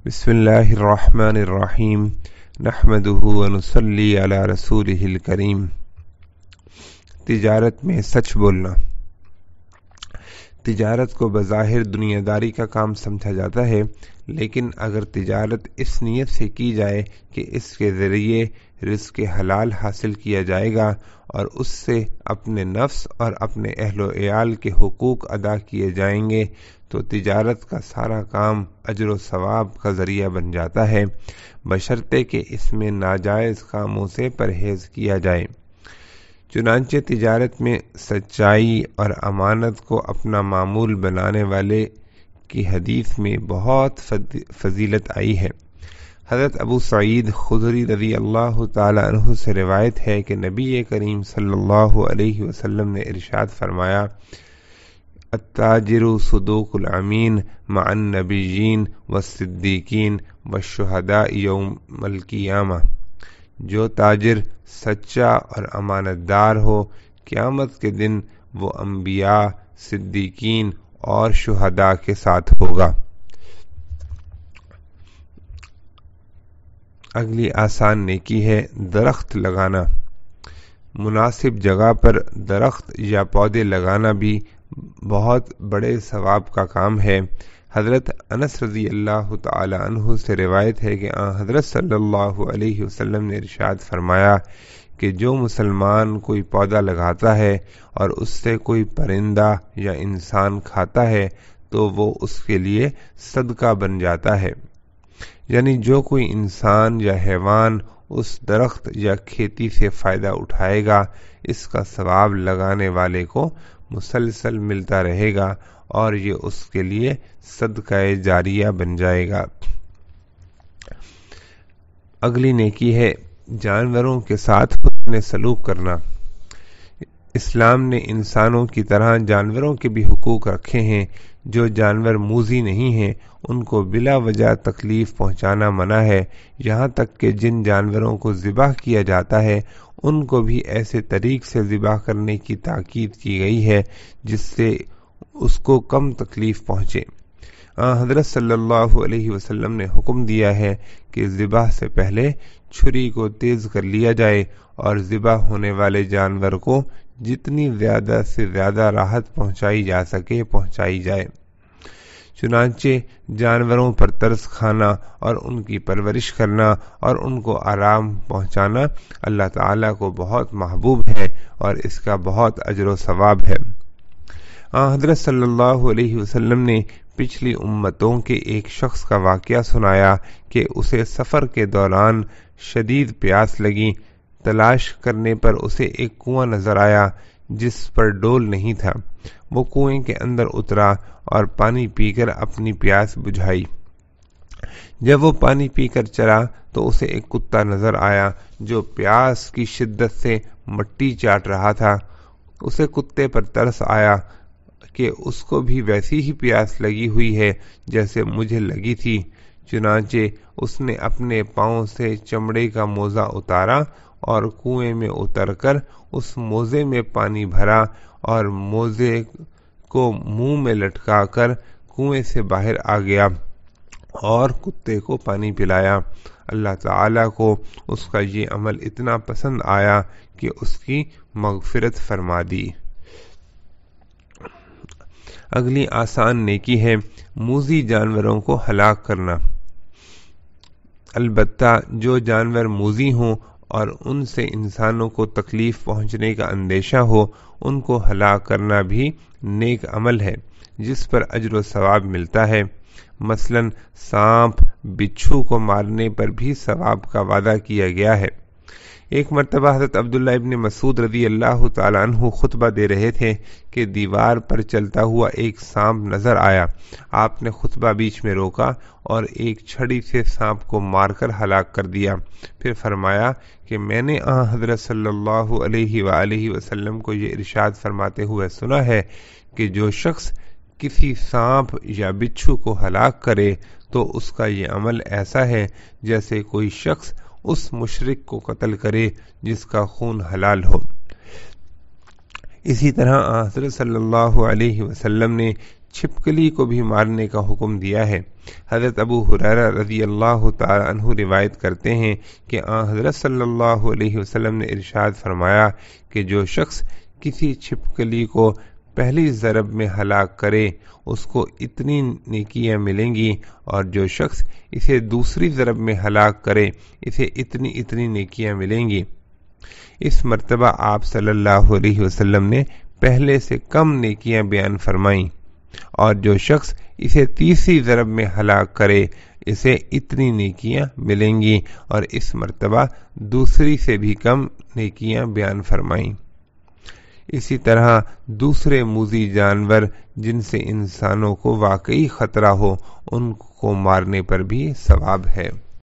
بسم اللہ الرحمن الرحیم نحمدہ ونصلی علی رسولہ الکریم۔ تجارت میں سچ بولنا۔ تجارت کو بظاہر دنیا داری کا کام سمجھا جاتا ہے، لیکن اگر تجارت اس نیت سے کی جائے کہ اس کے ذریعے رزق حلال حاصل کیا جائے گا اور اس سے اپنے نفس اور اپنے اہل و عیال کے حقوق ادا کیے جائیں گے تو تجارت کا سارا کام اجر و ثواب کا ذریعہ بن جاتا ہے، بشرطے کہ اس میں ناجائز کاموں سے پرہیز کیا جائے۔ چنانچہ تجارت میں سچائی اور امانت کو اپنا معمول بنانے والے کی حدیث میں بہت فضیلت آئی ہے۔ حضرت ابو سعید خدری رضی اللہ تعالی عنہ سے روایت ہے کہ نبی کریم صلی اللہ علیہ وسلم نے ارشاد فرمایا: التاجر صدوق الامین مع النبیین والصدیقین والشہداء یوم القیامہ۔ جو تاجر سچا اور امانت دار ہو، قیامت کے دن وہ انبیاء، صدیقین اور شہداء کے ساتھ ہوگا۔ اگلی آسان نیکی ہے درخت لگانا۔ مناسب جگہ پر درخت یا پودے لگانا بھی بہت بڑے ثواب کا کام ہے۔ حضرت انس رضی اللہ تعالی عنہ سے روایت ہے کہ حضرت صلی اللہ علیہ وسلم نے ارشاد فرمایا کہ جو مسلمان کوئی پودا لگاتا ہے اور اس سے کوئی پرندہ یا انسان کھاتا ہے تو وہ اس کے لیے صدقہ بن جاتا ہے، یعنی جو کوئی انسان یا حیوان اس درخت یا کھیتی سے فائدہ اٹھائے گا، اس کا ثواب لگانے والے کو مسلسل ملتا رہے گا اور یہ اس کے لیے صدقہ جاریہ بن جائے گا۔ اگلی نیکی ہے جانوروں کے ساتھ حسن سلوک کرنا۔ اسلام نے انسانوں کی طرح جانوروں کے بھی حقوق رکھے ہیں۔ جو جانور موذی نہیں ہیں ان کو بلا وجہ تکلیف پہنچانا منع ہے، یہاں تک کہ جن جانوروں کو ذبح کیا جاتا ہے ان کو بھی ایسے طریق سے ذبح کرنے کی تاکید کی گئی ہے جس سے اس کو کم تکلیف پہنچے۔ حضرت صلی اللہ علیہ وسلم نے حکم دیا ہے کہ ذبح سے پہلے چھری کو تیز کر لیا جائے اور ذبح ہونے والے جانور کو جتنی زیادہ سے زیادہ راحت پہنچائی جا سکے پہنچائی جائے۔ چنانچہ جانوروں پر ترس کھانا اور ان کی پرورش کرنا اور ان کو آرام پہنچانا اللہ تعالیٰ کو بہت محبوب ہے اور اس کا بہت اجر و ثواب ہے۔ حضرت صلی اللہ علیہ وسلم نے پچھلی امتوں کے ایک شخص کا واقعہ سنایا کہ اسے سفر کے دوران شدید پیاس لگی۔ تلاش کرنے پر اسے ایک کنواں نظر آیا جس پر ڈول نہیں تھا۔ وہ کنویں کے اندر اترا اور پانی پی کر اپنی پیاس بجھائی۔ جب وہ پانی پی کر چلا تو اسے ایک کتا نظر آیا جو پیاس کی شدت سے مٹی چاٹ رہا تھا۔ اسے کتے پر ترس آیا کہ اس کو بھی ویسی ہی پیاس لگی ہوئی ہے جیسے مجھے لگی تھی۔ چنانچہ اس نے اپنے پاؤں سے چمڑے کا موزہ اتارا اور کنویں میں اتر کر اس موزے میں پانی بھرا اور موزے کو منہ میں لٹکا کر کنویں سے باہر آ گیا اور کتے کو پانی پلایا۔ اللہ تعالیٰ کو اس کا یہ عمل اتنا پسند آیا کہ اس کی مغفرت فرما دی۔ اگلی آسان نیکی ہے موذی جانوروں کو ہلاک کرنا۔ البتہ جو جانور موذی ہوں اور ان سے انسانوں کو تکلیف پہنچنے کا اندیشہ ہو ان کو ہلاک کرنا بھی نیک عمل ہے جس پر اجر و ثواب ملتا ہے۔ مثلا سانپ، بچھو کو مارنے پر بھی ثواب کا وعدہ کیا گیا ہے۔ ایک مرتبہ حضرت عبداللہ ابن مسعود رضی اللہ تعالیٰ عنہ خطبہ دے رہے تھے کہ دیوار پر چلتا ہوا ایک سانپ نظر آیا۔ آپ نے خطبہ بیچ میں روکا اور ایک چھڑی سے سانپ کو مار کر ہلاک کر دیا۔ پھر فرمایا کہ میں نے حضرت صلی اللہ علیہ وآلہ وسلم کو یہ ارشاد فرماتے ہوئے سنا ہے کہ جو شخص کسی سانپ یا بچھو کو ہلاک کرے تو اس کا یہ عمل ایسا ہے جیسے کوئی شخص اس مشرک کو قتل کرے جس کا خون حلال ہو۔ اسی طرح حضرت صلی اللہ علیہ وسلم نے چھپکلی کو بھی مارنے کا حکم دیا ہے۔ حضرت ابو ہریرہ رضی اللہ تعالی عنہ روایت کرتے ہیں کہ حضرت صلی اللہ علیہ وسلم نے ارشاد فرمایا کہ جو شخص کسی چھپکلی کو پہلی ضرب میں ہلاک کرے اس کو اتنی نیکیاں ملیں گی، اور جو شخص اسے دوسری ضرب میں ہلاک کرے اسے اتنی نیکیاں ملیں گی۔ اس مرتبہ آپ صلی اللہ علیہ وسلم نے پہلے سے کم نیکیاں بیان فرمائیں، اور جو شخص اسے تیسری ضرب میں ہلاک کرے اسے اتنی نیکیاں ملیں گی، اور اس مرتبہ دوسری سے بھی کم نیکیاں بیان فرمائیں۔ اسی طرح دوسرے موذی جانور جن سے انسانوں کو واقعی خطرہ ہو ان کو مارنے پر بھی ثواب ہے۔